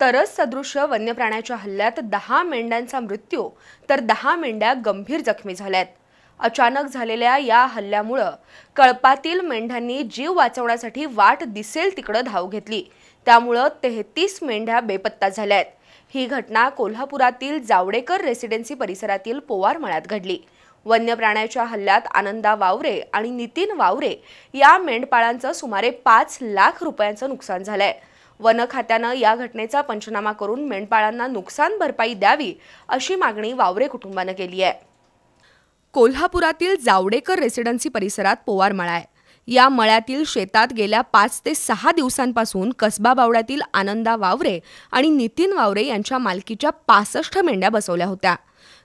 तरच सदृश्य वन्य प्राण्याच्या हल्ल्यात 10 मेंढ्यांचा मृत्यू तर 10 मेंढ्या गंभीर जखमी झाल्यात। अचानक झालेल्या या हल्ल्यामुळे कळपातील मेंढ्यांनी जीव वाचवण्यासाठी वाट दिसेल तिकडे धाव घेतली। त्यामुळे 33 मेंढ्या बेपत्ता झाल्यात। ही घटना कोल्हापुरातील जावडेकर रेसिडेन्सी परिसरातील पोवार मळ्यात घडली। वन्य प्राण्याच्या हल्ल्यात आनंदा वावरे आणि नितीन वावरे या मेंढपाळांचं सुमारे 5 लाख रुपयांचं नुकसान झालंय। वन खात्यानं या घटनेचा पंचनामा करून मेंढपाळांना नुकसान भरपाई द्यावी अशी मागणी वावरे कुटुंबानं केली आहे। कोल्हापुरातील जावडेकर रेसिडेन्सी परिसरात पोवार मळा आहे। या मळ्यातील शेतात गेल्या 5 ते 6 दिवसांपासून कसबा बावड्यातील आनंदा वावरे आणि नितीन वावरे यांच्या मालकीच्या 65 मेंढ्या बसवल्या होत्या।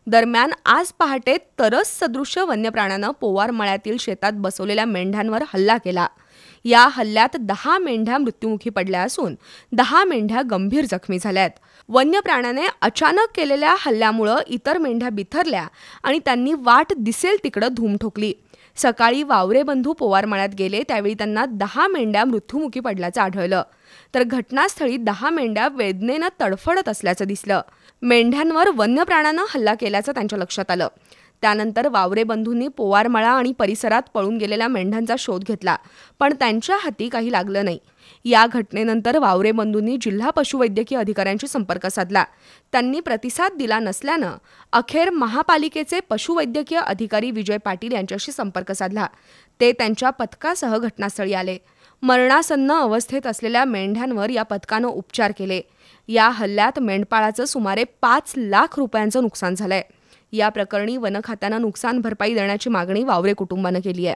दरम्यान आज पहाटे तरस सदृश्य वन्य प्राण्यानं पोवार मळ्यातील शेतात बसवलेल्या मेंढ्यांवर हल्ला केला। या हल्ल्यात 10 मेंढ्या मृत्युमुखी पडल्या असून 10 मेंढ्या गंभीर जखमी झाल्यात। वन्य प्राण्याने अचानक केलेल्या हल्ल्यामुळे इतर मेंढ्या बिथरल्या आणि त्यांनी वाट दिसेल तिकडे धूम ठोकली। सकाळी वावरे बंधू पोवार मळ्यात गेले त्यावेळी त्यांना 10 मेंढ्या मृत्युमुखी पडल्याचं आढळलं, तर घटनास्थळी 10 मेंढ्या वेदनेनं तडफडत असल्याचं दिसलं। मेंढ्यांवर वन्य प्राण्यानं हल्ला केल्याचं त्यांच्या लक्षात आलं। त्यानंतर वावरे बंधूंनी पोवारमळा आणि परिसरात पळून गेलेल्या मेंढ्यांचा शोध घेतला, पण त्यांच्या हाती काही लागलं नाही। या घटनेनंतर वावरे बंधूंनी जिल्हा पशुवैद्यकीय अधिकाऱ्यांशी संपर्क साधला। त्यांनी प्रतिसाद दिला नसल्यानं अखेर महापालिकेचे पशुवैद्यकीय अधिकारी विजय पाटील यांच्याशी संपर्क साधला। ते त्यांच्या पथकासह घटनास्थळी आले। मरणासन्न अवस्थेत असलेल्या मेंढ्यांवर या पथकानं उपचार केले। या हल्ल्यात मेंढपाळाचं सुमारे 5 लाख रुपयांचं नुकसान झालंय। या प्रकरणी वन खात्यानं नुकसान भरपाई देण्याची मागणी वावरे कुटुंबानं केली आहे।